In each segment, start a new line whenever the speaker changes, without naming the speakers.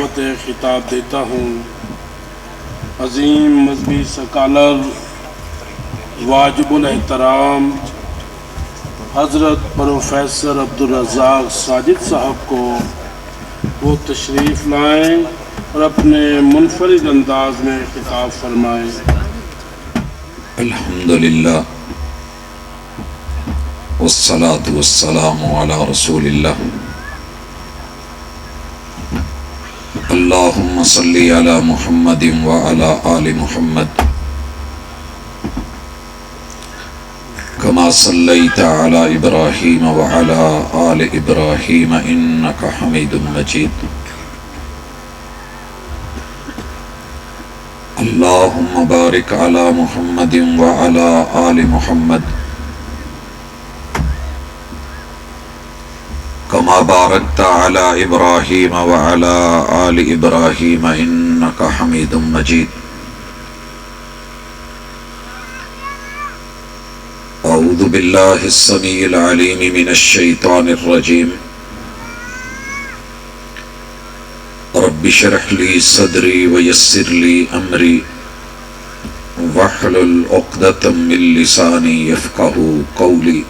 دعوت خطاب دیتا ہوں عظیم مذہبی سکالر واجب الاحترام حضرت پروفیسر عبدالرزاق ساجد صاحب کو وہ تشریف لائیں اور اپنے منفرد انداز میں خطاب فرمائیں۔
الحمدللہ والصلاة والسلام علی رسول اللہ۔ اللہم صلی علی محمد وعلی آل محمد کما صلیت علی ابراہیم وعلی آل ابراہیم انک حمید مجید۔ اللہم بارک علی محمد وعلی آل محمد کما بارکت علی ابراہیم وعلی آل ابراہیم انک حمید مجید۔ اعوذ باللہ السمیع العلیم من الشیطان الرجیم۔ رب اشرح لی صدری ویسر لی امری واحلل عقدۃ من لسانی یفقہوا قولی۔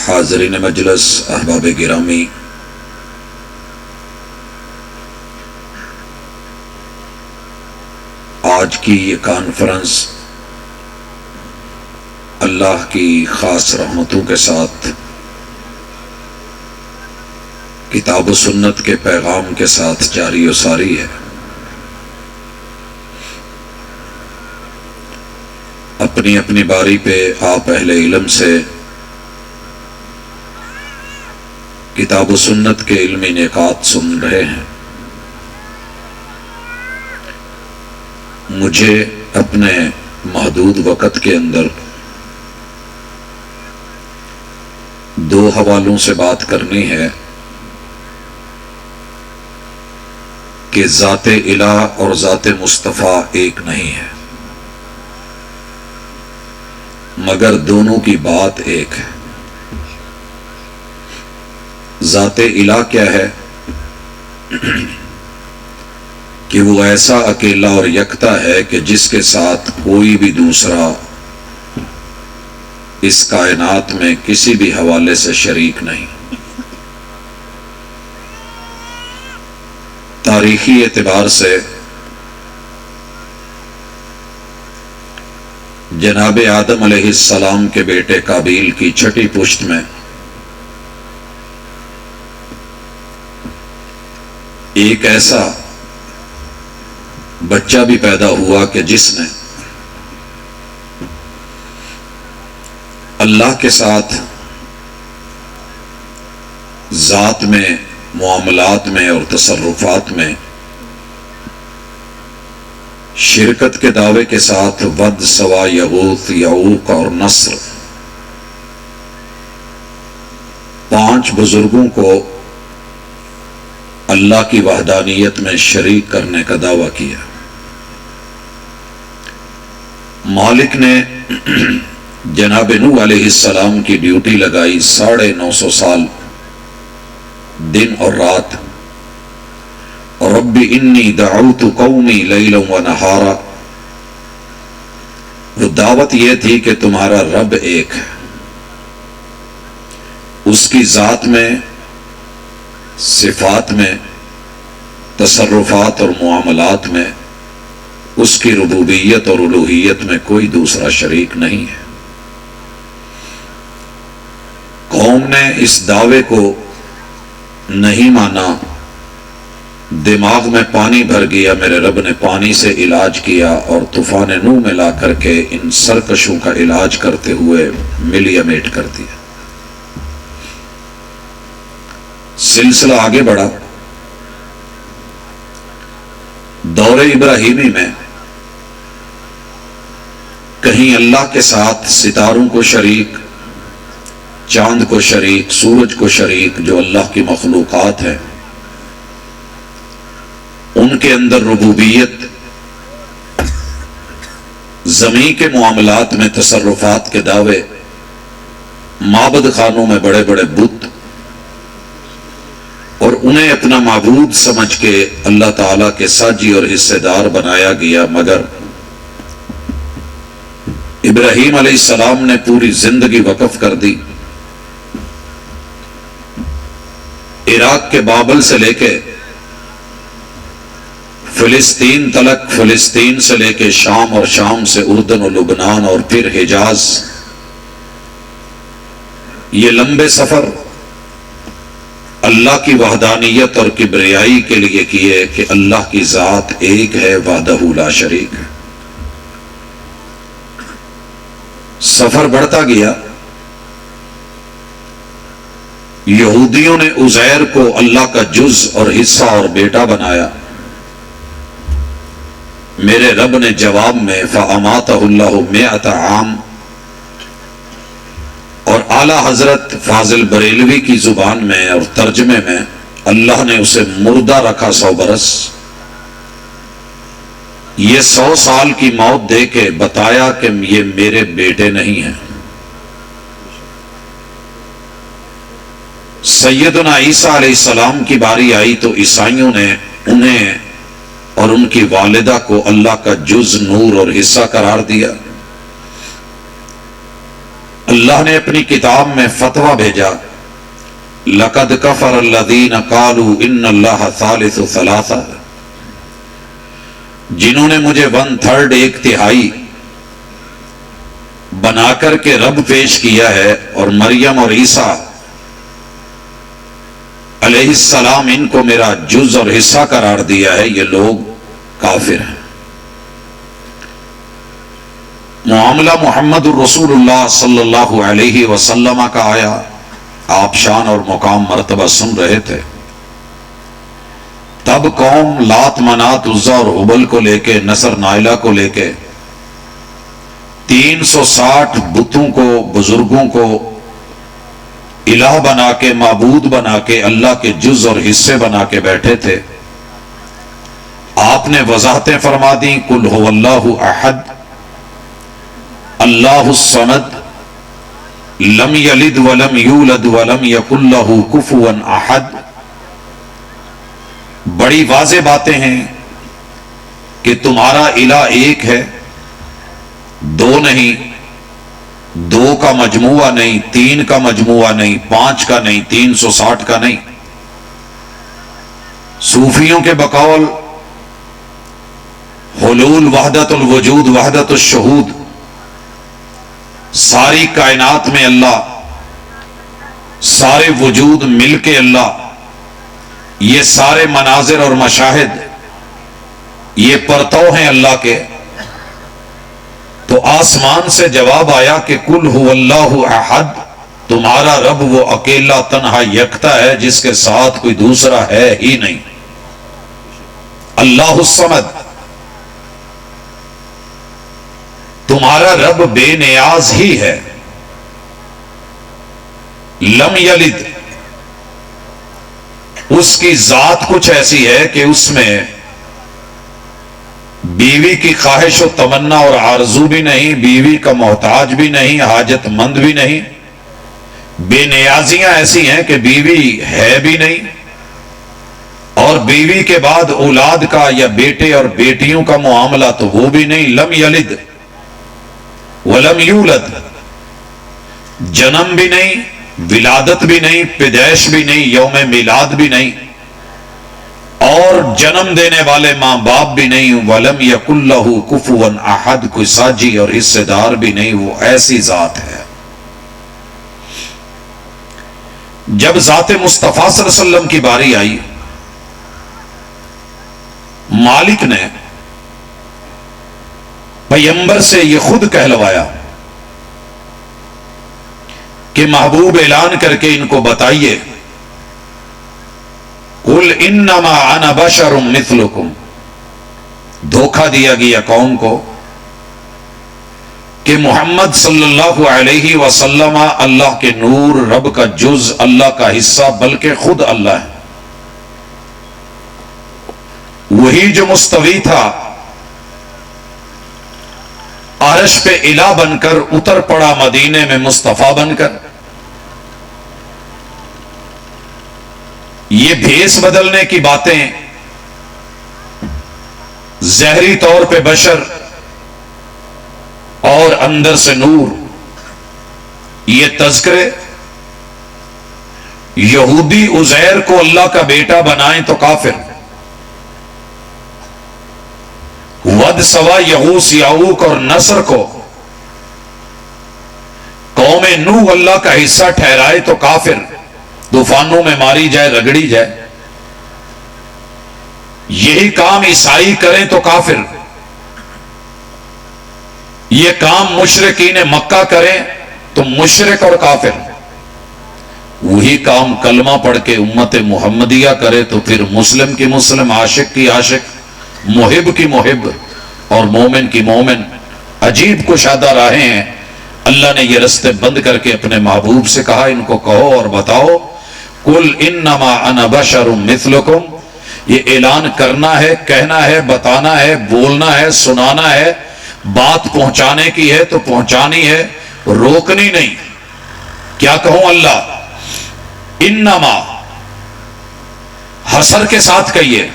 حاضرین مجلس، احباب گرامی، آج کی یہ کانفرنس اللہ کی خاص رحمتوں کے ساتھ کتاب و سنت کے پیغام کے ساتھ جاری و ساری ہے۔ اپنی اپنی باری پہ آپ اہل علم سے کتاب و سنت کے علمی نکات سن رہے ہیں۔ مجھے اپنے محدود وقت کے اندر دو حوالوں سے بات کرنی ہے کہ ذات الہ اور ذات مصطفیٰ ایک نہیں ہے، مگر دونوں کی بات ایک ہے۔ ذات الہ کیا ہے؟ کہ وہ ایسا اکیلا اور یکتا ہے کہ جس کے ساتھ کوئی بھی دوسرا اس کائنات میں کسی بھی حوالے سے شریک نہیں۔ تاریخی اعتبار سے جناب آدم علیہ السلام کے بیٹے قابیل کی چھٹی پشت میں ایک ایسا بچہ بھی پیدا ہوا کہ جس نے اللہ کے ساتھ ذات میں، معاملات میں اور تصرفات میں شرکت کے دعوے کے ساتھ ود، سوا، یغوث، یعوق اور نصر 5 بزرگوں کو اللہ کی وحدانیت میں شریک کرنے کا دعویٰ کیا۔ مالک نے جناب نوح علیہ السلام کی ڈیوٹی لگائی 950 سال دن اور رات۔ رب انی دعوت قومی لیلا ونہارا۔ وہ دعوت یہ تھی کہ تمہارا رب ایک ہے، اس کی ذات میں، صفات میں، تصرفات اور معاملات میں اس کی ربوبیت اور الوہیت میں کوئی دوسرا شریک نہیں ہے۔ قوم نے اس دعوے کو نہیں مانا، دماغ میں پانی بھر گیا۔ میرے رب نے پانی سے علاج کیا اور طوفان نوح میں لا کر کے ان سرکشوں کا علاج کرتے ہوئے ملی امیٹ کر دیا۔ سلسلہ آگے بڑھا۔ دور ابراہیمی میں کہیں اللہ کے ساتھ ستاروں کو شریک، چاند کو شریک، سورج کو شریک، جو اللہ کی مخلوقات ہیں ان کے اندر ربوبیت، زمین کے معاملات میں تصرفات کے دعوے، معبد خانوں میں بڑے بڑے بت، انہیں اپنا معبود سمجھ کے اللہ تعالیٰ کے ساجی اور حصے دار بنایا گیا، مگر ابراہیم علیہ السلام نے پوری زندگی وقف کر دی۔ عراق کے بابل سے لے کے فلسطین تلک، فلسطین سے لے کے شام اور شام سے اردن و لبنان اور پھر حجاز، یہ لمبے سفر اللہ کی وحدانیت اور کبریائی کے لیے کیے کہ اللہ کی ذات ایک ہے، وحدہ لا شریک ہے۔ سفر بڑھتا گیا، یہودیوں نے عزیر کو اللہ کا جز اور حصہ اور بیٹا بنایا۔ میرے رب نے جواب میں فَأَمَاتَهُ اللَّهُ مِائَةَ عَامٍ، اور اعلیٰ حضرت فاضل بریلوی کی زبان میں اور ترجمے میں اللہ نے اسے مردہ رکھا 100 برس۔ یہ 100 سال کی موت دے کے بتایا کہ یہ میرے بیٹے نہیں ہیں۔ سیدنا عیسیٰ علیہ السلام کی باری آئی تو عیسائیوں نے انہیں اور ان کی والدہ کو اللہ کا جز، نور اور حصہ قرار دیا۔ اللہ نے اپنی کتاب میں فتویٰ بھیجا، لَقَدْ كَفَرَ الَّذِينَ قَالُوا إِنَّ اللَّهَ ثَالِثُ ثَلَاثَةٍ، جنہوں نے مجھے 1/3 ایک تہائی بنا کر کے رب پیش کیا ہے اور مریم اور عیسیٰ علیہ السلام ان کو میرا جز اور حصہ قرار دیا ہے، یہ لوگ کافر ہیں۔ معاملہ محمد الرسول اللہ صلی اللہ علیہ وسلم کا آیا، آپ شان اور مقام مرتبہ سن رہے تھے۔ تب قوم لات، منات، عزا اور حبل کو لے کے، نصر، نائلہ کو لے کے 360 بتوں کو، بزرگوں کو الہ بنا کے، معبود بنا کے، اللہ کے جز اور حصے بنا کے بیٹھے تھے۔ آپ نے وضاحتیں فرما دیں، قل هو اللہ احد اللہ الصمد لم یلد ولم یولد ولم یکن لہ کفوا احد۔ بڑی واضح باتیں ہیں کہ تمہارا الہ ایک ہے، دو نہیں، 2 کا مجموعہ نہیں، 3 کا مجموعہ نہیں، 5 کا نہیں، 360 کا نہیں۔ صوفیوں کے بقول حلول وحدت الوجود، وحدت الشہود، ساری کائنات میں اللہ، سارے وجود مل کے اللہ، یہ سارے مناظر اور مشاہد یہ پرتو ہیں اللہ کے۔ تو آسمان سے جواب آیا کہ قل هو اللہ احد، تمہارا رب وہ اکیلا تنہا یکتا ہے جس کے ساتھ کوئی دوسرا ہے ہی نہیں، اللہ الصمد۔ تمہارا رب بے نیاز ہی ہے، لم یلد، اس کی ذات کچھ ایسی ہے کہ اس میں بیوی کی خواہش و تمنا اور آرزو بھی نہیں، بیوی کا محتاج بھی نہیں، حاجت مند بھی نہیں۔ بے نیازیاں ایسی ہیں کہ بیوی ہے بھی نہیں، اور بیوی کے بعد اولاد کا یا بیٹے اور بیٹیوں کا معاملہ تو وہ بھی نہیں، لم یلد ولم یولد، جنم بھی نہیں، ولادت بھی نہیں، پیدائش بھی نہیں، یوم میلاد بھی نہیں، اور جنم دینے والے ماں باپ بھی نہیں، ولم یکن لہ کفوا احد، کوئی ساجی اور حصے دار بھی نہیں، وہ ایسی ذات ہے۔ جب ذات مصطفیٰ صلی اللہ علیہ وسلم کی باری آئی، مالک نے پیغمبر سے یہ خود کہلوایا کہ محبوب اعلان کر کے ان کو بتائیے، قل انما انا بشر مثلکم۔ دھوکہ دیا گیا قوم کو کہ محمد صلی اللہ علیہ وسلم اللہ کے نور، رب کا جز، اللہ کا حصہ، بلکہ خود اللہ ہے۔ وہی جو مستوی تھا، عرش پہ الہ بن کر اتر پڑا مدینے میں مصطفیٰ بن کر۔ یہ بھیس بدلنے کی باتیں، ظاہری طور پہ بشر اور اندر سے نور، یہ تذکرے، یہودی عزیر کو اللہ کا بیٹا بنائیں تو کافر، ود سوا یغوث یعوق اور نصر کو قوم نوح اللہ کا حصہ ٹھہرائے تو کافر، طوفانوں میں ماری جائے، رگڑی جائے۔ یہی کام عیسائی کریں تو کافر، یہ کام مشرکین مکہ کریں تو مشرک اور کافر، وہی کام کلمہ پڑھ کے امت محمدیہ کرے تو پھر مسلم کی مسلم، عاشق کی عاشق، محب کی محب اور مومن کی مومن۔ عجیب کشادہ راہیں ہیں۔ اللہ نے یہ رستے بند کر کے اپنے محبوب سے کہا ان کو کہو اور بتاؤ، قل انما انا بشر مثلکم، یہ اعلان کرنا ہے، کہنا ہے، بتانا ہے، بولنا ہے، سنانا ہے، بات پہنچانے کی ہے تو پہنچانی ہے، روکنی نہیں۔ کیا کہوں اللہ؟ انما، حسر کے ساتھ کہیے،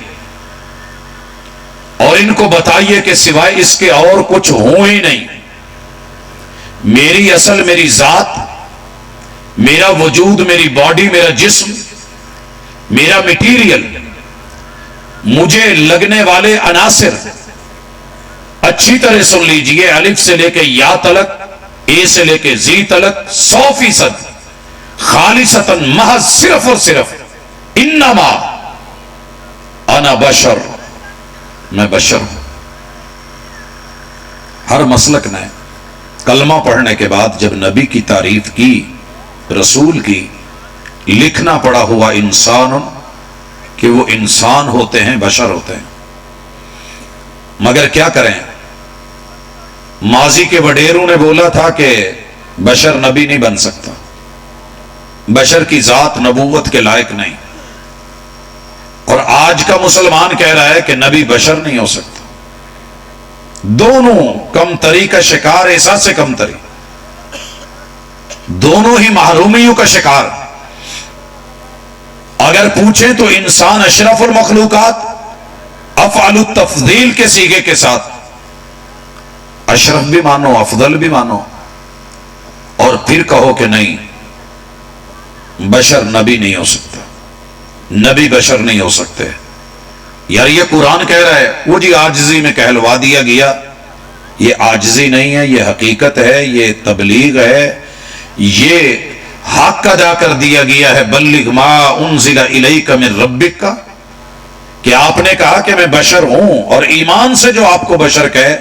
اور ان کو بتائیے کہ سوائے اس کے اور کچھ ہوں ہی نہیں۔ میری اصل، میری ذات، میرا وجود، میری باڈی، میرا جسم، میرا میٹیریل، مجھے لگنے والے عناصر اچھی طرح سن لیجئے، الف سے لے کے یا تلک، اے سے لے کے زی تلک، 100% خالصتاً محض، صرف اور صرف انما انا بشر، میں بشر ہوں۔ ہر مسلک نے کلمہ پڑھنے کے بعد جب نبی کی تعریف کی، رسول کی، لکھنا پڑا ہوا انسان کہ وہ انسان ہوتے ہیں، بشر ہوتے ہیں۔ مگر کیا کریں، ماضی کے وڈیروں نے بولا تھا کہ بشر نبی نہیں بن سکتا، بشر کی ذات نبوت کے لائق نہیں، اور آج کا مسلمان کہہ رہا ہے کہ نبی بشر نہیں ہو سکتا۔ دونوں کم تری کا شکار، ایسا سے کم تری، دونوں ہی محرومیوں کا شکار۔ اگر پوچھیں تو انسان اشرف المخلوقات، افعال التفضیل کے سیغے کے ساتھ اشرف بھی مانو، افضل بھی مانو، اور پھر کہو کہ نہیں، بشر نبی نہیں ہو سکتا، نبی بشر نہیں ہو سکتے۔ یار یہ قرآن کہہ رہا ہے، وہ جی عاجزی میں کہلوا دیا گیا۔ یہ عاجزی نہیں ہے، یہ حقیقت ہے، یہ تبلیغ ہے، یہ حق ادا کر دیا گیا ہے۔ بلغ ما انزل الیک من ربک کا، کہ آپ نے کہا کہ میں بشر ہوں، اور ایمان سے جو آپ کو بشر کہے،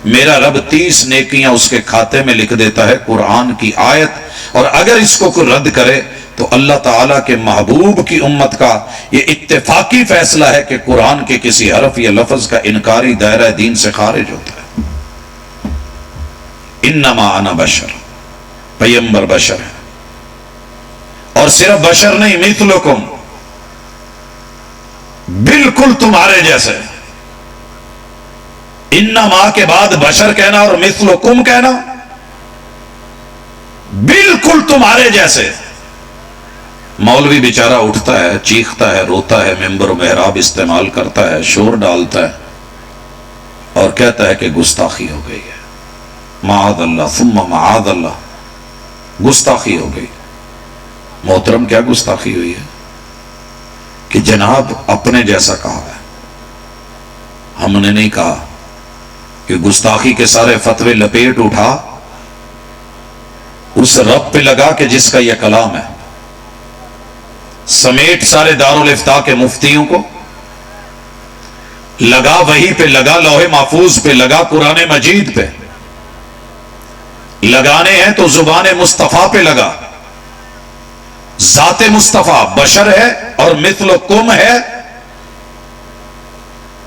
میرا رب 30 نیکیاں اس کے کھاتے میں لکھ دیتا ہے، قرآن کی آیت۔ اور اگر اس کو کوئی رد کرے تو اللہ تعالیٰ کے محبوب کی امت کا یہ اتفاقی فیصلہ ہے کہ قرآن کے کسی حرف یا لفظ کا انکاری دائرہ دین سے خارج ہوتا ہے۔ انما انا بشر، پیغمبر بشر ہے، اور صرف بشر نہیں، مثلکم، بالکل تمہارے جیسے۔ انما کے بعد بشر کہنا اور مثلکم کہنا، بالکل تمہارے جیسے۔ مولوی بیچارہ اٹھتا ہے، چیختا ہے، روتا ہے، ممبر و محراب استعمال کرتا ہے، شور ڈالتا ہے، اور کہتا ہے کہ گستاخی ہو گئی ہے، معاذ اللہ ثم معاذ اللہ، گستاخی ہو گئی۔ محترم، کیا گستاخی ہوئی ہے؟ کہ جناب اپنے جیسا کہا ہے، ہم نے نہیں کہا۔ کہ گستاخی کے سارے فتوے لپیٹ اٹھا اس رب پہ لگا کہ جس کا یہ کلام ہے، سمیٹ سارے دارالافتاء کے مفتیوں کو لگا، وہی پہ لگا، لوح محفوظ پہ لگا، قرآن مجید پہ لگانے ہیں تو زبان مصطفیٰ پہ لگا۔ ذات مصطفیٰ بشر ہے اور مثلکم ہے۔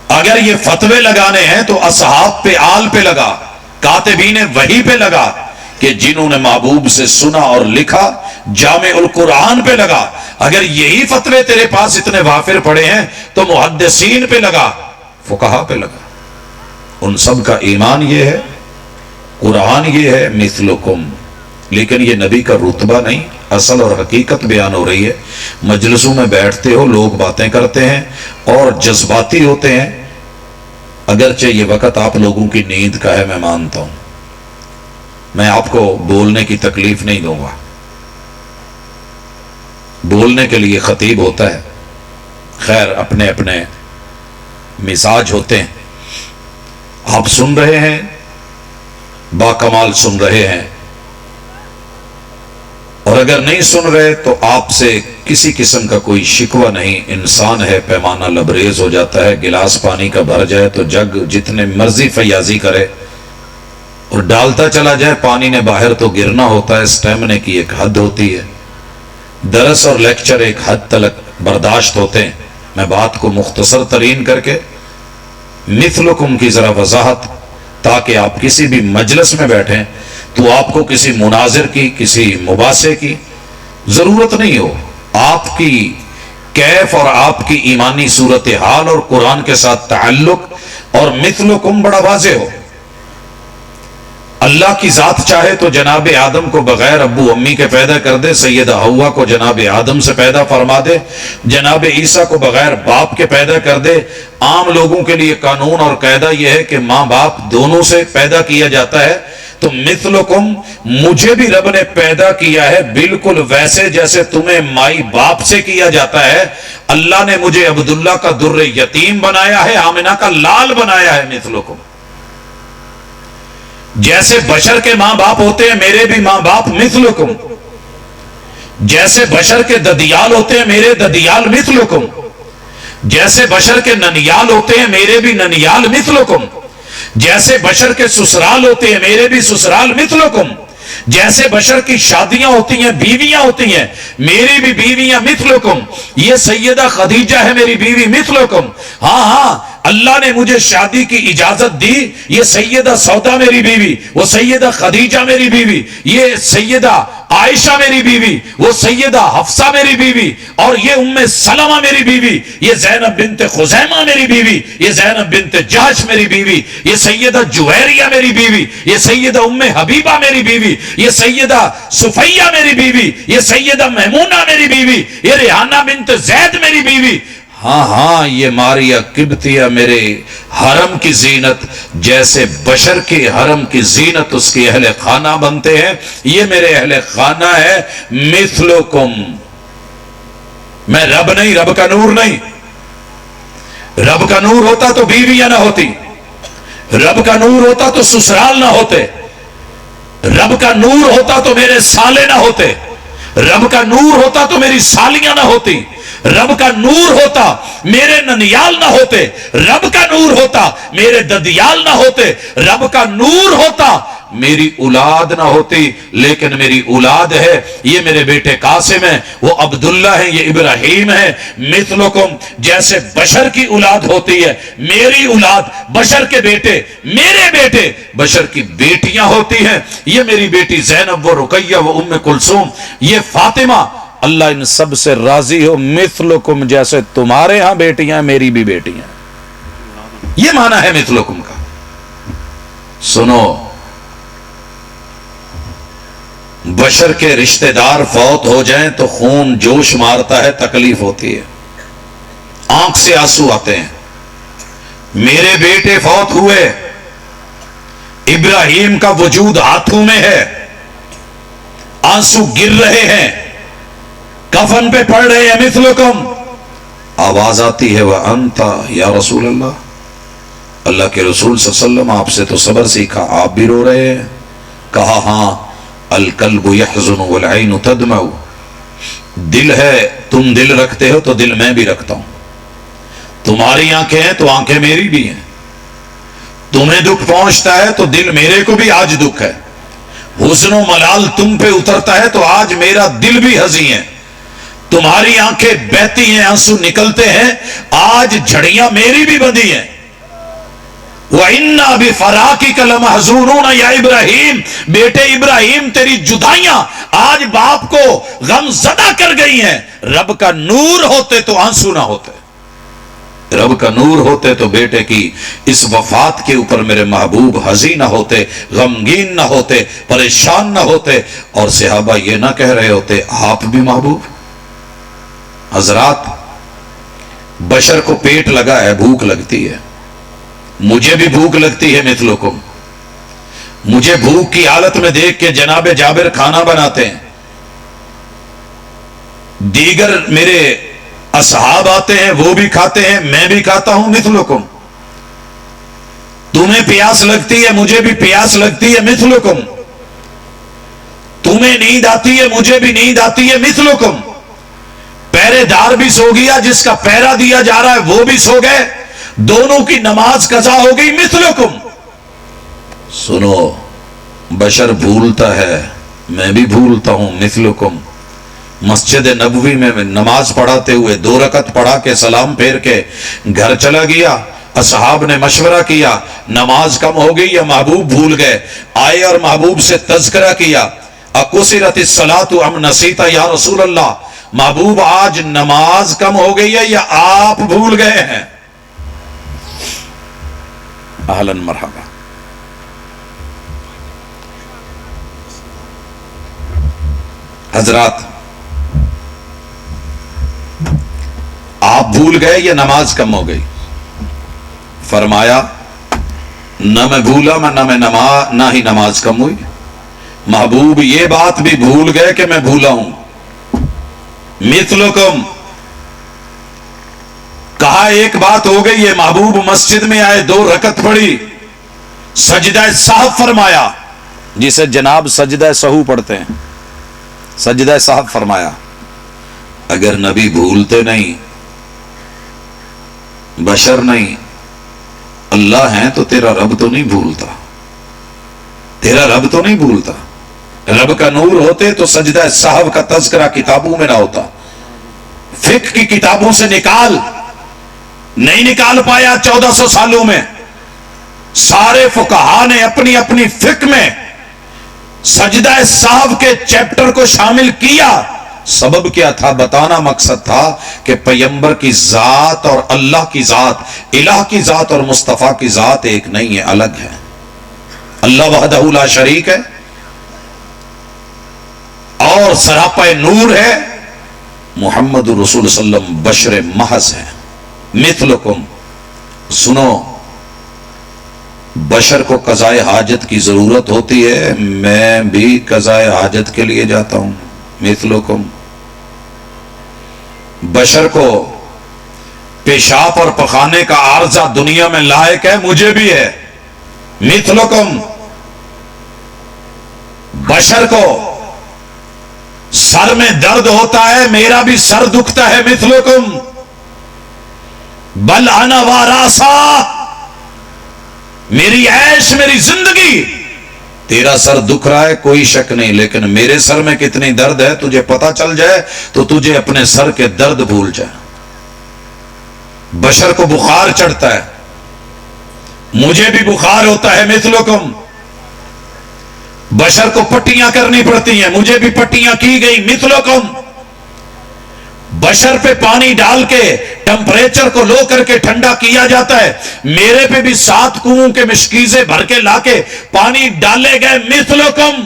اگر یہ فتوے لگانے ہیں تو اصحاب پہ، آل پہ لگا، کاتبین وحی پہ لگا کہ جنہوں نے محبوب سے سنا اور لکھا، جامع القرآن پہ لگا۔ اگر یہی فتوے تیرے پاس اتنے وافر پڑے ہیں تو محدثین پہ لگا، فقہا پہ لگا۔ ان سب کا ایمان یہ ہے، قرآن یہ ہے، مثلکم، لیکن یہ نبی کا رتبہ نہیں، اصل اور حقیقت بیان ہو رہی ہے۔ مجلسوں میں بیٹھتے ہو، لوگ باتیں کرتے ہیں اور جذباتی ہوتے ہیں، اگرچہ یہ وقت آپ لوگوں کی نیند کا ہے، میں مانتا ہوں، میں آپ کو بولنے کی تکلیف نہیں دوں گا، بولنے کے لیے خطیب ہوتا ہے، خیر اپنے اپنے مزاج ہوتے ہیں۔ آپ سن رہے ہیں، باکمال سن رہے ہیں، اور اگر نہیں سن رہے تو آپ سے کسی قسم کا کوئی شکوہ نہیں، انسان ہے، پیمانہ لبریز ہو جاتا ہے، گلاس پانی کا بھر جائے تو جگ جتنے مرضی فیاضی کرے اور ڈالتا چلا جائے، پانی نے باہر تو گرنا ہوتا ہے، اسٹیمنے کی ایک حد ہوتی ہے، درس اور لیکچر ایک حد تک برداشت ہوتے ہیں۔ میں بات کو مختصر ترین کر کے مثلکم کی ذرا وضاحت، تاکہ آپ کسی بھی مجلس میں بیٹھیں تو آپ کو کسی مناظر کی، کسی مباحثے کی ضرورت نہیں ہو، آپ کی کیف اور آپ کی ایمانی صورتحال اور قرآن کے ساتھ تعلق اور مثلکم بڑا واضح ہو۔ اللہ کی ذات چاہے تو جناب آدم کو بغیر ابو امی کے پیدا کر دے، سیدہ حوا کو جناب آدم سے پیدا فرما دے، جناب عیسیٰ کو بغیر باپ کے پیدا کر دے۔ عام لوگوں کے لیے قانون اور قاعدہ یہ ہے کہ ماں باپ دونوں سے پیدا کیا جاتا ہے، تو مثلکم مجھے بھی رب نے پیدا کیا ہے بالکل ویسے جیسے تمہیں مائی باپ سے کیا جاتا ہے۔ اللہ نے مجھے عبداللہ کا در یتیم بنایا ہے، آمنہ کا لال بنایا ہے۔ مثلکم جیسے بشر کے ماں باپ ہوتے ہیں، میرے بھی ماں باپ مثلکم، جیسے بشر کے ددیال ہوتے ہیں، میرے ددیال مثلکم، جیسے بشر کے ننیال ہوتے ہیں، میرے بھی ننیال مثلکم، جیسے بشر کے سسرال ہوتے ہیں، میرے بھی سسرال مثلکم، جیسے بشر کی شادیاں ہوتی ہیں، بیویاں ہوتی ہیں، میری بھی بیویاں مثلکم۔ یہ سیدہ خدیجہ ہے میری بیوی مثلکم، ہاں اللہ نے مجھے شادی کی اجازت دی، یہ سیدہ سودا میری بیوی، وہ سیدہ خدیجہ میری بیوی، یہ سیدہ عائشہ میری بیوی، وہ سیدہ حفصہ میری بیوی، اور یہ ام سلمہ میری بیوی، یہ زینب بنت خزیمہ میری بیوی، یہ زینب بنت جحش میری بیوی، یہ سیدہ جویریہ میری بیوی، یہ سیدہ ام حبیبہ میری بیوی، یہ سیدہ صفیہ میری بیوی، یہ سیدہ میمونہ میری بیوی، یہ ریحانہ بنت زید میری بیوی۔ ہاں یہ ماریہ قبطیہ میرے حرم کی زینت، جیسے بشر کے حرم کی زینت اس کے اہل خانہ بنتے ہیں، یہ میرے اہل خانہ ہے مثلکم۔ میں رب نہیں، رب کا نور نہیں، رب کا نور ہوتا تو بیویاں نہ ہوتی، رب کا نور ہوتا تو سسرال نہ ہوتے، رب کا نور ہوتا تو میرے سالے نہ ہوتے، رب کا نور ہوتا تو میری سالیاں نہ ہوتی، رب کا نور ہوتا میرے ننیال نہ ہوتے، رب کا نور ہوتا میرے ددیال نہ ہوتے، رب کا نور ہوتا میری اولاد نہ ہوتی، لیکن میری اولاد ہے، یہ میرے بیٹے قاسم ہیں، وہ عبداللہ ہیں، یہ ابراہیم ہے۔ مثلکم جیسے بشر کی اولاد ہوتی ہے، میری اولاد بشر کے بیٹے، میرے بیٹے بشر کی بیٹیاں ہوتی ہیں، یہ میری بیٹی زینب، وہ رقیہ، وہ ام کلثوم، یہ فاطمہ، اللہ ان سب سے راضی ہو۔ مثلکم جیسے تمہارے ہاں بیٹیاں میری بھی بیٹیاں، یہ معنی ہے مثلکم کا۔ سنو، بشر کے رشتہ دار فوت ہو جائیں تو خون جوش مارتا ہے، تکلیف ہوتی ہے، آنکھ سے آنسو آتے ہیں۔ میرے بیٹے فوت ہوئے، ابراہیم کا وجود ہاتھوں میں ہے، آنسو گر رہے ہیں، کفن پہ پڑ رہے ہیں۔ مثلکم آواز آتی ہے وَأَنْتَ یا رسول اللہ، اللہ کے رسول صلی اللہ علیہ وسلم آپ سے تو صبر سیکھا، آپ بھی رو رہے ہیں؟ کہا ہاں، القلب يحزن والعين تدمع، دل ہے، تم دل رکھتے ہو تو دل میں بھی رکھتا ہوں، تمہاری آنکھیں ہیں تو آنکھیں میری بھی ہیں، تمہیں دکھ پہنچتا ہے تو دل میرے کو بھی آج دکھ ہے، حزن و ملال تم پہ اترتا ہے تو آج میرا دل بھی حزین ہے، تمہاری آنکھیں بہتی ہیں، آنسو نکلتے ہیں، آج جھڑیاں میری بھی بندھی ہیں۔ وَإِنَّا بِفَرَاقِكَ لَمَحْزُونُونَ یا ابراہیم، بیٹے ابراہیم تیری جدائیاں آج باپ کو غم زدہ کر گئی ہیں، رب کا نور ہوتے تو آنسو نہ ہوتے۔ رب کا نور ہوتے تو بیٹے کی اس وفات کے اوپر میرے محبوب حزین نہ ہوتے، غمگین نہ ہوتے، پریشان نہ ہوتے، اور صحابہ یہ نہ کہہ رہے ہوتے آپ بھی محبوب۔ حضرات، بشر کو پیٹ لگا ہے، بھوک لگتی ہے، مجھے بھی بھوک لگتی ہے مثلکم۔ مجھے بھوک کی حالت میں دیکھ کے جناب جابر کھانا بناتے ہیں، دیگر میرے اصحاب آتے ہیں وہ بھی کھاتے ہیں، میں بھی کھاتا ہوں مثلکم۔ تمہیں پیاس لگتی ہے، مجھے بھی پیاس لگتی ہے مثلکم۔ تمہیں نیند آتی ہے، مجھے بھی نیند آتی ہے مثلکم۔ پہرے دار بھی سو گیا، جس کا پہرا دیا جا رہا ہے وہ بھی سو گئے، دونوں کی نماز قضا ہو گئی مثلکم۔ سنو، بشر بھولتا ہے، میں بھی بھولتا ہوں مثلکم۔ مسجد نبوی میں نماز پڑھاتے ہوئے 2 رکعت پڑھا کے سلام پھیر کے گھر چلا گیا، اصحاب نے مشورہ کیا نماز کم ہو گئی یا محبوب بھول گئے، آئے اور محبوب سے تذکرہ کیا، اقصرت الصلاۃ ام نسیت یا رسول اللہ، محبوب آج نماز کم ہو گئی ہے یا آپ بھول گئے ہیں؟ اہلاً مرحبا۔ حضرات، آپ بھول گئے یا نماز کم ہو گئی؟ فرمایا نہ میں بھولا نہ ہی نماز کم ہوئی، محبوب یہ بات بھی بھول گئے کہ میں بھولا ہوں مثلکم۔ کہا ایک بات ہو گئی ہے، محبوب مسجد میں آئے 2 رکعت پڑھی، سجدہ سہو فرمایا، جسے جناب سجدہ سہو پڑھتے ہیں، سجدہ سہو فرمایا۔ اگر نبی بھولتے نہیں، بشر نہیں، اللہ ہیں تو تیرا رب تو نہیں بھولتا، تیرا رب تو نہیں بھولتا۔ رب کا نور ہوتے تو سجدہ سہو کا تذکرہ کتابوں میں نہ ہوتا، فقہ کی کتابوں سے نکال، نہیں نکال پایا 1400 سالوں میں۔ سارے فقہا نے اپنی اپنی فقہ میں سجدہ سہو کے چیپٹر کو شامل کیا۔ سبب کیا تھا؟ بتانا مقصد تھا کہ پیغمبر کی ذات اور اللہ کی ذات، الہ کی ذات اور مصطفیٰ کی ذات ایک نہیں ہے، الگ ہے۔ اللہ وحدہ لا شریک ہے اور سراپا نور ہے، محمد رسول صلی اللہ علیہ وسلم بشر محض ہے مثلکم۔ سنو، بشر کو قضائے حاجت کی ضرورت ہوتی ہے، میں بھی قضائے حاجت کے لیے جاتا ہوں مثلکم۔ بشر کو پیشاب اور پخانے کا عارضہ دنیا میں لائق ہے، مجھے بھی ہے مثلکم۔ بشر کو سر میں درد ہوتا ہے، میرا بھی سر دکھتا ہے مثلکم۔ بل انا واراسا، میری عیش میری زندگی، تیرا سر دکھ رہا ہے کوئی شک نہیں، لیکن میرے سر میں کتنی درد ہے تجھے پتا چل جائے تو تجھے اپنے سر کے درد بھول جائے۔ بشر کو بخار چڑھتا ہے، مجھے بھی بخار ہوتا ہے مثلکم۔ بشر کو پٹیاں کرنی پڑتی ہیں، مجھے بھی پٹیاں کی گئی مثلکم۔ بشر پہ پانی ڈال کے ٹمپریچر کو لو کر کے ٹھنڈا کیا جاتا ہے، میرے پہ بھی 7 کنووں کے مشکیزیں بھر کے لا کے پانی ڈالے گئے مثلکم۔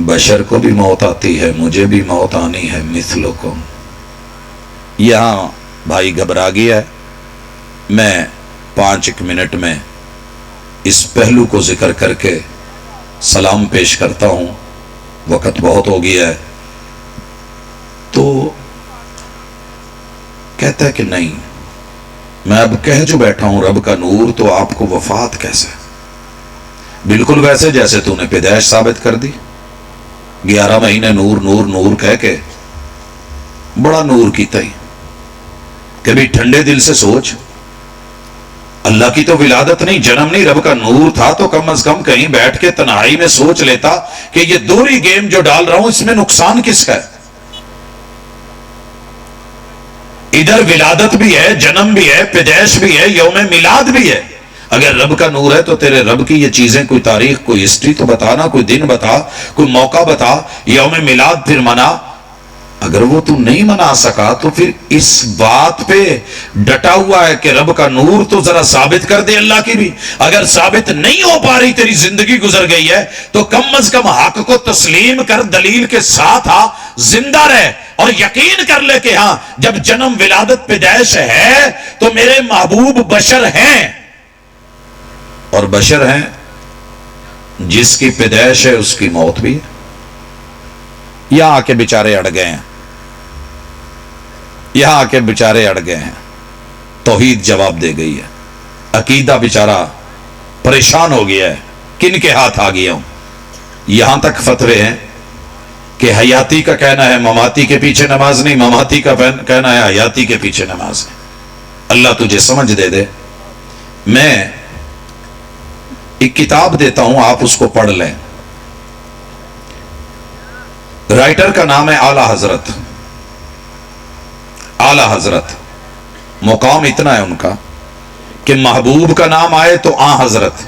بشر کو بھی موت آتی ہے، مجھے بھی موت آنی ہے مثلکم۔ یہاں بھائی گھبرا گیا ہے، میں 5 منٹ میں اس پہلو کو ذکر کر کے سلام پیش کرتا ہوں، وقت بہت ہو گیا ہے۔ تو کہتا ہے کہ نہیں، میں اب کہہ جو بیٹھا ہوں رب کا نور، تو آپ کو وفات کیسے؟ بالکل ویسے جیسے تو نے پیدائش ثابت کر دی، 11 مہینے نور نور نور کہہ کے بڑا نور کیتا ہی۔ کبھی ٹھنڈے دل سے سوچ، اللہ کی تو ولادت نہیں، جنم نہیں، رب کا نور تھا تو کم از کم کہیں بیٹھ کے تنہائی میں سوچ لیتا کہ یہ دوہری گیم جو ڈال رہا ہوں اس میں نقصان کس کا ہے؟ ادھر ولادت بھی ہے، جنم بھی ہے، پیدائش بھی ہے، یوم میلاد بھی ہے۔ اگر رب کا نور ہے تو تیرے رب کی یہ چیزیں، کوئی تاریخ کوئی ہسٹری تو بتانا، کوئی دن بتا، کوئی موقع بتا، یوم میلاد پھر منا۔ اگر وہ تو نہیں منا سکا تو پھر اس بات پہ ڈٹا ہوا ہے کہ رب کا نور تو ذرا ثابت کر دے اللہ کی بھی. اگر ثابت نہیں ہو پا رہی، تیری زندگی گزر گئی ہے، تو کم از کم حق کو تسلیم کر، دلیل کے ساتھ زندہ رہ اور یقین کر لے کہ ہاں جب جنم ولادت پیدائش ہے تو میرے محبوب بشر ہیں، اور بشر ہیں جس کی پیدائش ہے اس کی موت بھی ہے. یہاں آ کے بیچارے اڑ گئے ہیں، یہاں آ کے بیچارے اڑ گئے ہیں. توحید جواب دے گئی ہے، عقیدہ بیچارہ پریشان ہو گیا ہے، کن کے ہاتھ آ گیا ہوں. یہاں تک فتوے ہیں کہ حیاتی کا کہنا ہے مماتی کے پیچھے نماز نہیں، مماتی کا کہنا ہے حیاتی کے پیچھے نماز نہیں. اللہ تجھے سمجھ دے دے. میں ایک کتاب دیتا ہوں، آپ اس کو پڑھ لیں. رائٹر کا نام ہے اعلی حضرت. اعلی حضرت مقام اتنا ہے ان کا کہ محبوب کا نام آئے تو آ حضرت،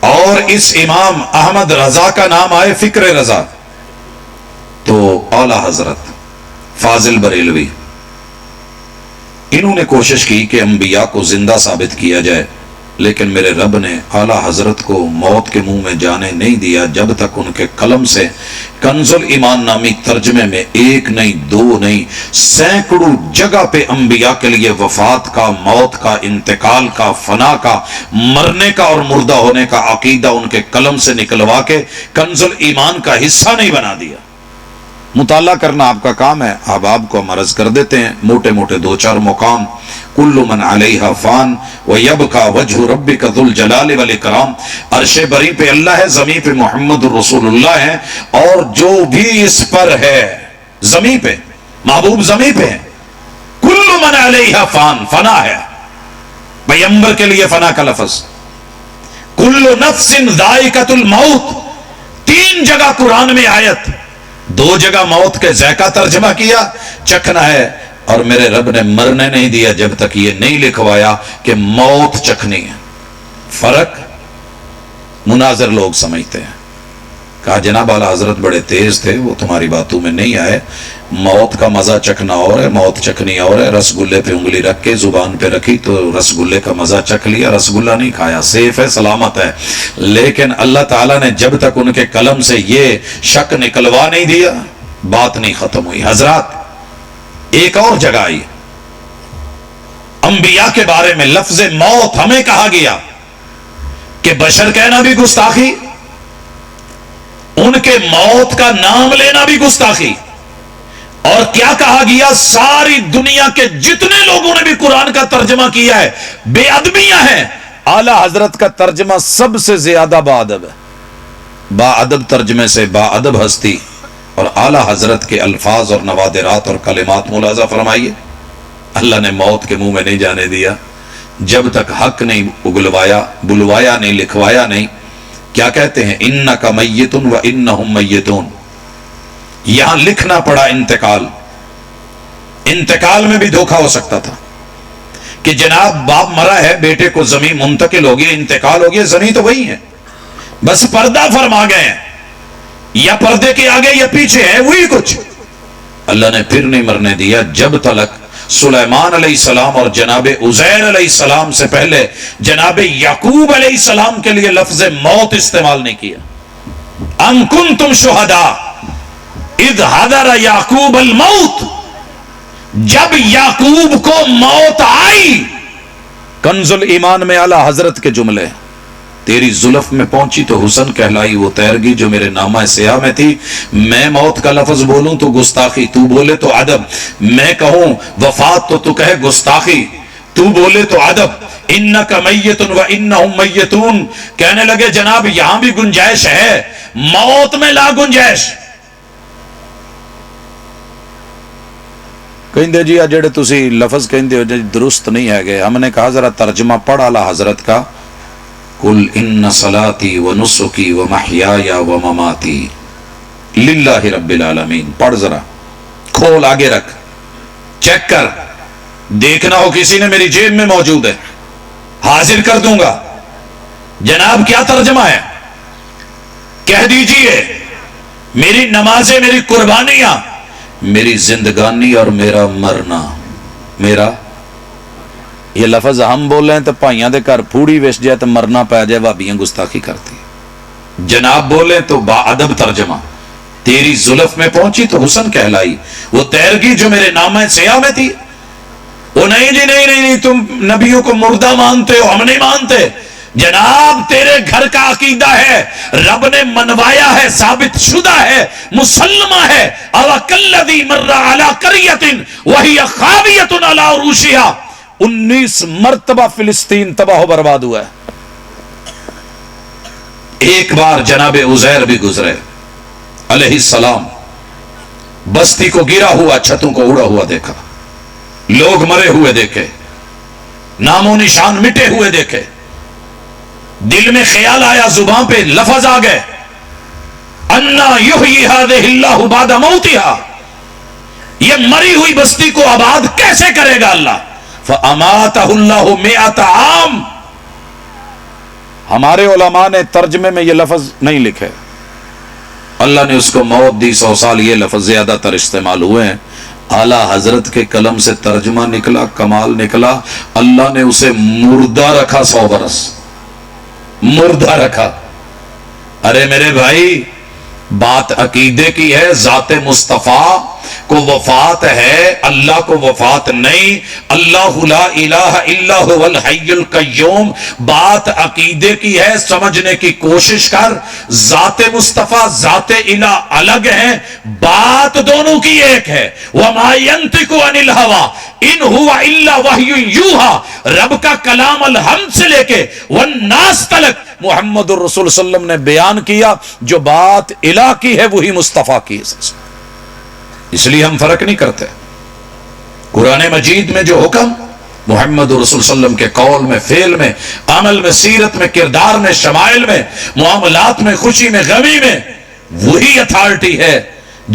اور اس امام احمد رضا کا نام آئے فکر رضا تو اعلی حضرت فاضل بریلوی. انہوں نے کوشش کی کہ انبیاء کو زندہ ثابت کیا جائے، لیکن میرے رب نے اعلی حضرت کو موت کے منہ میں جانے نہیں دیا جب تک ان کے قلم سے کنز الایمان نامی ترجمے میں ایک نہیں، دو نہیں، سینکڑوں جگہ پہ انبیاء کے لیے وفات کا، موت کا، انتقال کا، فنا کا، مرنے کا اور مردہ ہونے کا عقیدہ ان کے قلم سے نکلوا کے کنز الایمان کا حصہ نہیں بنا دیا. مطالعہ کرنا آپ کا کام ہے، آپ کو ہم عرض کر دیتے ہیں موٹے موٹے دو چار مقام. کل من علیہا فان ویبقى وجہ ربک ذو الجلال والاکرام. عرش بری پہ اللہ ہے، زمین پہ محمد رسول اللہ ہے، اور جو بھی اس پر ہے زمین پہ محبوب زمین پہ ہے. کل من علیہا فان، فنا ہے، پیغمبر کے لیے فنا کا لفظ. کل نفس ذائقۃ الموت، 3 جگہ قرآن میں آیت، 2 جگہ موت کے ذائقہ ترجمہ کیا، چکھنا ہے، اور میرے رب نے مرنے نہیں دیا جب تک یہ نہیں لکھوایا کہ موت چکھنی ہے. فرق مناظر لوگ سمجھتے ہیں. کہا جناب اعلی حضرت بڑے تیز تھے، وہ تمہاری باتوں میں نہیں آئے. موت کا مزہ چکھنا اور ہے، موت چکھنی اور ہے. رسگلے پہ انگلی رکھ کے زبان پہ رکھی تو رسگلے کا مزہ چکھ لیا، رسگلہ نہیں کھایا، سیف ہے، سلامت ہے. لیکن اللہ تعالیٰ نے جب تک ان کے قلم سے یہ شک نکلوا نہیں دیا بات نہیں ختم ہوئی. حضرات ایک اور جگہ آئی، انبیاء کے بارے میں لفظ موت ہمیں کہا گیا کہ بشر کہنا بھی گستاخی، ان کے موت کا نام لینا بھی گستاخی. اور کیا کہا گیا؟ ساری دنیا کے جتنے لوگوں نے بھی قرآن کا ترجمہ کیا ہے بے ادبیاں ہیں، اعلی حضرت کا ترجمہ سب سے زیادہ با ادب ہے. با ادب ترجمے سے با ادب ہستی، اور اعلی حضرت کے الفاظ اور نوادرات اور کلمات ملاحظہ فرمائیے. اللہ نے موت کے منہ میں نہیں جانے دیا جب تک حق نہیں اگلوایا، بلوایا نہیں، لکھوایا نہیں. کیا کہتے ہیں؟ انک میت و انہم میتون. یہاں لکھنا پڑا انتقال. انتقال میں بھی دھوکہ ہو سکتا تھا کہ جناب باپ مرا ہے، بیٹے کو زمین منتقل ہو گیا، انتقال ہو گیا، زمین تو وہی ہے، بس پردہ فرما گئے ہیں، یا پردے کے آگے یا پیچھے ہے، وہی کچھ. اللہ نے پھر نہیں مرنے دیا جب تلک سلیمان علیہ السلام اور جناب عزیر علیہ السلام سے پہلے جناب یعقوب علیہ السلام کے لیے لفظ موت استعمال نہیں کیا. ام کنتم شہداء اذ حضر یعقوب الموت، جب یعقوب کو موت آئی. کنز الایمان میں اعلی حضرت کے جملے، تیری زلف میں پہنچی تو حسن کہلائی وہ تیرگی جو میرے نامہ سیاہ میں تھی. میں موت کا لفظ بولوں تو گستاخی، تو بولے تو ادب. میں کہوں وفات تو تو کہے گستاخی، تو بولے تو ادب. انک میت و انہم میتون. کہنے لگے جناب یہاں بھی گنجائش ہے، موت میں لا گنجائش. کہندے جی جڑے تسی لفظ کہندے ہو درست نہیں ہے گئے. ہم نے کہا ذرا ترجمہ پڑھ اعلی حضرت کا. قل ان صلاتی و نسکی و محیای و مماتی للہ رب العالمین. پڑھ ذرا، کھول آگے رکھ، چیک کر، دیکھنا ہو کسی نے میری جیب میں موجود ہے، حاضر کر دوں گا. جناب کیا ترجمہ ہے؟ کہہ دیجئے میری نمازیں، میری قربانیاں، میری زندگانی اور میرا مرنا. میرا یہ لفظ ہم بول رہے ہیں تو بھائیاں دے گھر پھوڑی وس جائے تو مرنا پی جائے، بھابیاں گستاخی کرتی. جناب بولے تو با ادب ترجمہ، تیری زلف میں پہنچی تو حسن کہلائی. وہ تیرگی جو میرے نامہ سیاہ میں تھی، وہ نہیں جی نہیں تم نبیوں کو مردہ مانتے ہو، ہم نہیں مانتے. جناب تیرے گھر کا عقیدہ ہے، رب نے منوایا ہے، ثابت شدہ ہے، مسلمہ ہے. اوَكَلَّذِي مَرَّ عَلَىٰ قَرْيَةٍ وَهِيَ خَاوِيَةٌ عَلَىٰ عُرُوشِهَا. 19 مرتبہ فلسطین تباہ و برباد ہوا ہے. ایک بار جناب عزیر بھی گزرے علیہ السلام، بستی کو گرا ہوا، چھتوں کو اڑا ہوا دیکھا، لوگ مرے ہوئے دیکھے، نام و نشان مٹے ہوئے دیکھے. دل میں خیال آیا، زبان پہ لفظ آ گئے، انا یحیی ہذہ اللہ بعد موتہا، یہ مری ہوئی بستی کو آباد کیسے کرے گا اللہ. فاماتہ اللہ 100 عام. ہمارے علماء نے ترجمے میں یہ لفظ نہیں لکھے، اللہ نے اس کو موت دی 100 سال. یہ لفظ زیادہ تر استعمال ہوئے ہیں. اعلی حضرت کے قلم سے ترجمہ نکلا، کمال نکلا. اللہ نے اسے مردہ رکھا 100 برس، مردہ رکھا. ارے میرے بھائی، بات عقیدے کی ہے. ذات مصطفیٰ کو وفات ہے، اللہ کو وفات نہیں. اللہ لا الہ الا هو الحی القیوم. بات عقیدے کی ہے، سمجھنے کی کوشش کر. ذات مصطفیٰ، ذات الہ الگ ہیں، بات دونوں کی ایک ہے. وما ينطق عن الهوى ان هو الا وحی یوحى. رب کا کلام الحمد سے لے کے والناس تلک محمد الرسول صلی اللہ علیہ وسلم نے بیان کیا. جو بات الہ کی ہے وہی مصطفیٰ کی ہے. اس لیے ہم فرق نہیں کرتے. قرآن مجید میں جو حکم محمد رسول صلی اللہ علیہ وسلم کے قول میں، فعل میں، عمل میں، سیرت میں، کردار میں، شمائل میں، معاملات میں، خوشی میں، غمی میں، وہی اتھارٹی ہے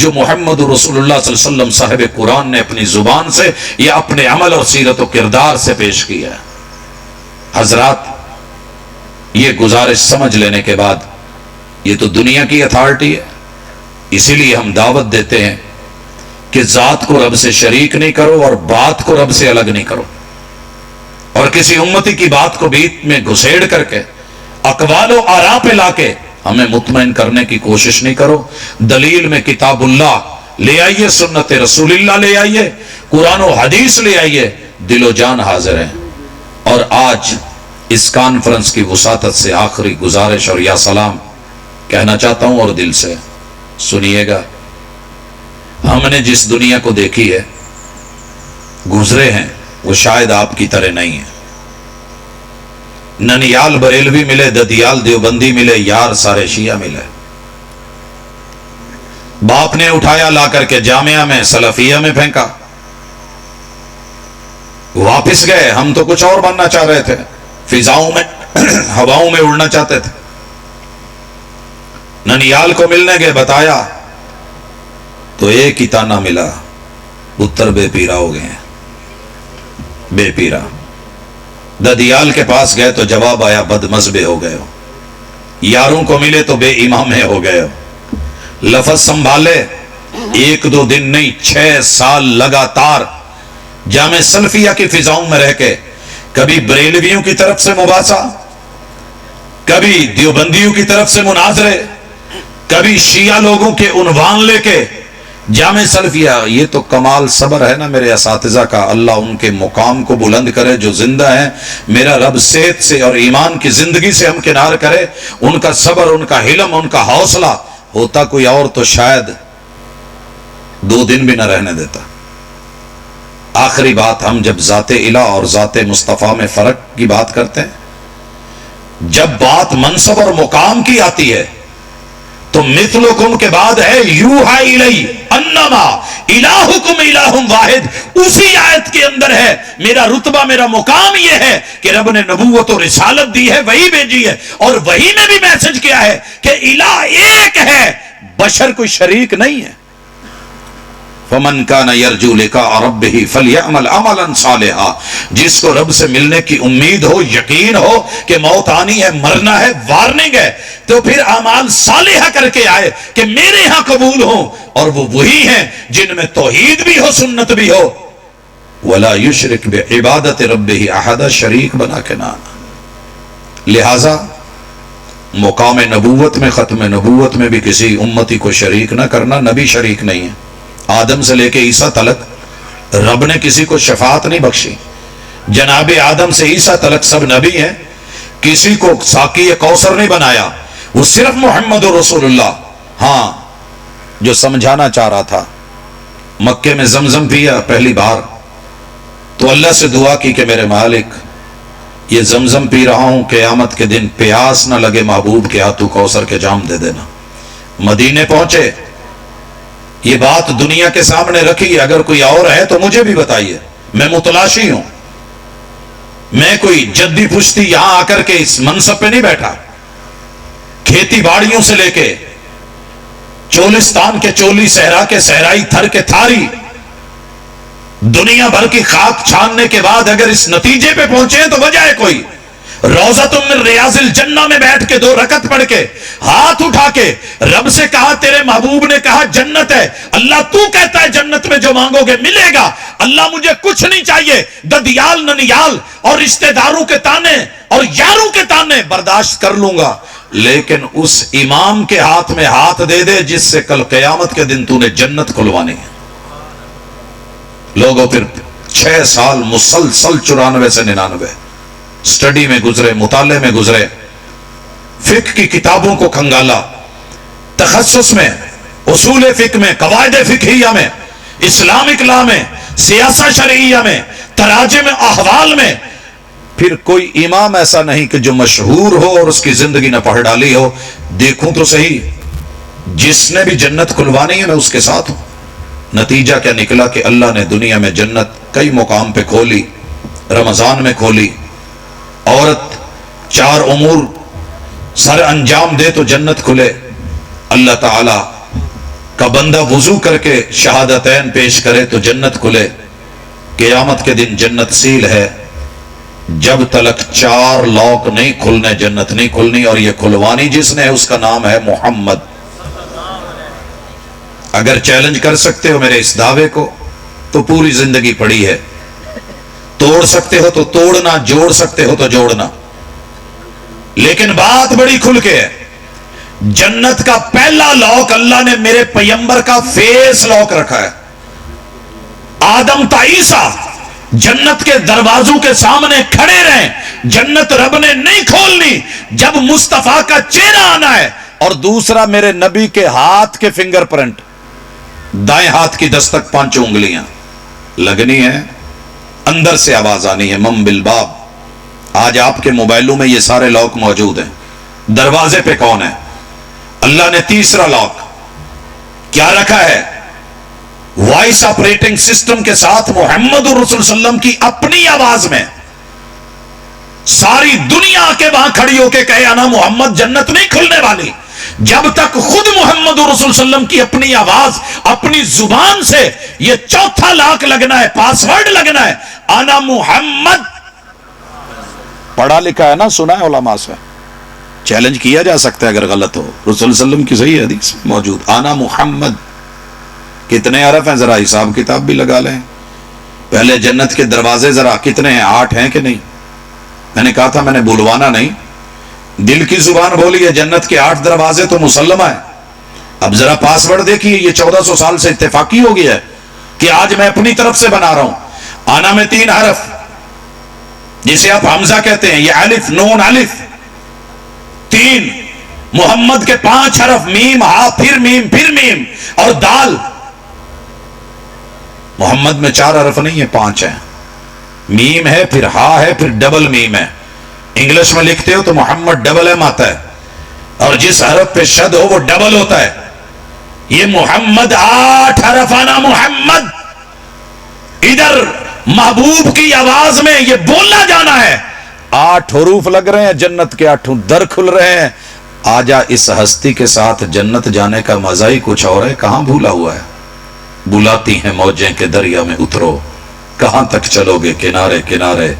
جو محمد رسول اللہ صلی اللہ علیہ وسلم صاحب قرآن نے اپنی زبان سے یا اپنے عمل اور سیرت و کردار سے پیش کیا ہے. حضرات، یہ گزارش سمجھ لینے کے بعد، یہ تو دنیا کی اتھارٹی ہے، اسی لیے ہم دعوت دیتے ہیں کہ ذات کو رب سے شریک نہیں کرو اور بات کو رب سے الگ نہیں کرو. اور کسی امتی کی بات کو بیچ میں گھسیڑ کر کے اقوال و آراء پہ لا کے ہمیں مطمئن کرنے کی کوشش نہیں کرو. دلیل میں کتاب اللہ لے آئیے، سنت رسول اللہ لے آئیے، قرآن و حدیث لے آئیے، دل و جان حاضر ہیں. اور آج اس کانفرنس کی وساطت سے آخری گزارش اور یا سلام کہنا چاہتا ہوں، اور دل سے سنیے گا. ہم نے جس دنیا کو دیکھی ہے، گزرے ہیں، وہ شاید آپ کی طرح نہیں ہے. ننیال بریلوی ملے، ددیال دیوبندی ملے، یار سارے شیعہ ملے. باپ نے اٹھایا لا کر کے جامعہ میں، سلفیہ میں پھینکا، واپس گئے. ہم تو کچھ اور بننا چاہ رہے تھے، فضاؤں میں ہواؤں میں اڑنا چاہتے تھے. ننیال کو ملنے گئے، بتایا تو ایک ہی تانا ملا، اتر بے پیرا ہو گئے ہیں، بے پیرا. ددیال کے پاس گئے تو جواب آیا بد مذہب ہو گئے ہو. یاروں کو ملے تو بے امام ہو گئے ہو. لفظ سنبھالے، 1-2 دن نہیں، 6 سال لگاتار جامع سلفیہ کی فضاؤں میں رہ کے کبھی بریلویوں کی طرف سے مباحثہ، کبھی دیوبندیوں کی طرف سے مناظرے، کبھی شیعہ لوگوں کے عنوان لے کے جامع سلفیہ. یہ تو کمال صبر ہے نا میرے اساتذہ کا. اللہ ان کے مقام کو بلند کرے جو زندہ ہیں. میرا رب صحت سے اور ایمان کی زندگی سے ہم کنار کرے. ان کا صبر، ان کا حلم، ان کا حوصلہ، ہوتا کوئی اور تو شاید 2 دن بھی نہ رہنے دیتا. آخری بات، ہم جب ذات الہ اور ذات مصطفیٰ میں فرق کی بات کرتے ہیں، جب بات منصب اور مقام کی آتی ہے تو مثلکم کے بعد ہے یوحی الی انما الہکم الہ واحد. اسی آیت کے اندر ہے میرا رتبہ، میرا مقام یہ ہے کہ رب نے نبوت و رسالت دی ہے، وہی بھیجی ہے، اور وہی میں بھی میسج کیا ہے کہ الہ ایک ہے، بشر کوئی شریک نہیں ہے. فمن کان یرجو لقاء ربہ فلیعمل عملا صالحا، جس کو رب سے ملنے کی امید ہو، یقین ہو کہ موت آنی ہے، مرنا ہے، وارننگ ہے، تو پھر اعمال صالحہ کر کے آئے کہ میرے ہاں قبول ہوں، اور وہ وہی ہیں جن میں توحید بھی ہو، سنت بھی ہو۔ ولا یشرک بعبادت ربہ احدا، شریک بنا کے نہ۔ لہذا مقام نبوت میں، ختم نبوت میں بھی کسی امتی کو شریک نہ کرنا، نبی شریک نہیں ہے۔ آدم سے لے کے عیسیٰ تلک رب نے کسی کو شفاعت نہیں بخشی، جناب آدم سے عیسیٰ تلک سب نبی ہیں، کسی کو ساقی کوثر نہیں بنایا، وہ صرف محمد رسول اللہ۔ ہاں، جو سمجھانا چاہ رہا تھا، مکے میں زمزم پیا پہلی بار تو اللہ سے دعا کی کہ میرے مالک یہ زمزم پی رہا ہوں، قیامت کے دن پیاس نہ لگے محبوب کے ہاتھوں کوثر کے جام دے دینا۔ مدینے پہنچے، یہ بات دنیا کے سامنے رکھی، اگر کوئی اور ہے تو مجھے بھی بتائیے، میں متلاشی ہوں، میں کوئی جدی پشتی یہاں آ کر کے اس منصب پہ نہیں بیٹھا۔ کھیتی باڑیوں سے لے کے چولستان کے چولی، صحرا کے صحرائی، تھر کے تھاری، دنیا بھر کی خاک چھاننے کے بعد اگر اس نتیجے پہ پہنچے ہیں تو وجہ ہے کوئی۔ روضۃ من ریاض الجنہ میں بیٹھ کے 2 رکعت پڑھ کے ہاتھ اٹھا کے رب سے کہا، تیرے محبوب نے کہا جنت ہے، اللہ تو کہتا ہے جنت میں جو مانگو گے ملے گا، اللہ مجھے کچھ نہیں چاہیے، ددیال ننیال اور رشتہ داروں کے تانے اور یاروں کے تانے برداشت کر لوں گا، لیکن اس امام کے ہاتھ میں ہاتھ دے دے جس سے کل قیامت کے دن تو نے جنت کھلوانی ہے۔ لوگوں پھر 6 سال مسلسل 94 سے 99 سٹڈی میں گزرے، مطالعے میں گزرے، فقہ کی کتابوں کو کھنگالا، تخصص میں، اصول فقہ میں، قواعد فقہیہ میں، اسلامک لا میں، سیاست شرعیہ میں، تراجم احوال میں، پھر کوئی امام ایسا نہیں کہ جو مشہور ہو اور اس کی زندگی نہ پڑھ ڈالی ہو۔ دیکھوں تو صحیح، جس نے بھی جنت کھلوانی ہے میں اس کے ساتھ ہوں۔ نتیجہ کیا نکلا کہ اللہ نے دنیا میں جنت کئی مقام پہ کھولی، رمضان میں کھولی۔ عورت 4 امور سر انجام دے تو جنت کھلے، اللہ تعالی کا بندہ وضو کر کے شہادتین پیش کرے تو جنت کھلے۔ قیامت کے دن جنت سیل ہے، جب تلک 4 لاک نہیں کھلنے جنت نہیں کھلنی، اور یہ کھلوانی جس نے ہے اس کا نام ہے محمد۔ اگر چیلنج کر سکتے ہو میرے اس دعوے کو تو پوری زندگی پڑی ہے، توڑ سکتے ہو تو توڑنا، جوڑ سکتے ہو تو جوڑنا، لیکن بات بڑی کھل کے ہے۔ جنت کا پہلا لاک اللہ نے میرے پیغمبر کا فیس لاک رکھا ہے۔ آدم تا عیسیٰ جنت کے دروازوں کے سامنے کھڑے رہیں، جنت رب نے نہیں کھولنی جب مصطفیٰ کا چہرہ آنا ہے، اور دوسرا میرے نبی کے ہاتھ کے فنگر پرنٹ، دائیں ہاتھ کی دستک 5 انگلیاں لگنی ہے، اندر سے آواز آنی ہے من بالباب۔ آج آپ کے موبائلوں میں یہ سارے لاک موجود ہیں، دروازے پہ کون ہے؟ اللہ نے تیسرا لاک کیا رکھا ہے؟ وائس آپریٹنگ سسٹم کے ساتھ محمد رسول صلی اللہ علیہ وسلم کی اپنی آواز میں ساری دنیا کے وہاں کھڑی ہو کے کہے انا محمد، جنت نہیں کھلنے والی جب تک خود محمد رسول صلی اللہ علیہ وسلم کی اپنی آواز، اپنی زبان سے یہ 4تھا لاک لگنا ہے، پاسورڈ لگنا ہے، انا محمد۔ پڑھا لکھا ہے نا، سنا ہے علماء سے، چیلنج کیا جا سکتا ہے اگر غلط ہو، رسول صلی اللہ علیہ وسلم کی صحیح حدیث موجود، انا محمد۔ کتنے حرف ہیں ذرا حساب کتاب بھی لگا لیں۔ پہلے جنت کے دروازے ذرا کتنے ہیں، 8 ہیں کہ نہیں؟ میں نے کہا تھا میں نے بلوانا نہیں، دل کی زبان بولی ہے، جنت کے 8 دروازے تو مسلمہ ہے۔ اب ذرا پاسورڈ دیکھیے، یہ 1400 سال سے اتفاقی ہو گیا ہے کہ آج میں اپنی طرف سے بنا رہا ہوں۔ آنا میں 3 حرف جسے آپ حمزہ کہتے ہیں، یہ الف نون الف 3، محمد کے 5 حرف، میم ہا پھر میم پھر میم اور دال۔ محمد میں 4 حرف نہیں ہے، 5 ہیں، میم ہے پھر ہا ہے پھر ڈبل میم ہے۔ انگلش میں لکھتے ہو تو محمد ڈبل ایم آتا ہے، اور جس حرف پہ شد ہو وہ ڈبل ہوتا ہے۔ یہ محمد 8 حرف، آنا محمد، ادھر محبوب کی آواز میں یہ بولنا جانا ہے۔ 8 حروف لگ رہے ہیں، جنت کے 8 در کھل رہے ہیں۔ آجا اس ہستی کے ساتھ جنت جانے کا مزہ ہی کچھ اور ہے، کہاں بھولا ہوا ہے؟ بلاتی ہیں موجیں کے دریا میں اترو، کہاں تک چلو گے کنارے کنارے،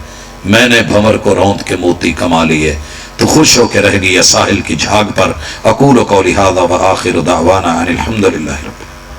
میں نے بھمر کو روند کے موتی کما لیے، تو خوش ہو کے رہ گیا ساحل کی جھاگ پر۔ اقول قولی ھذا وآخر دعوانا ان الحمد للہ رب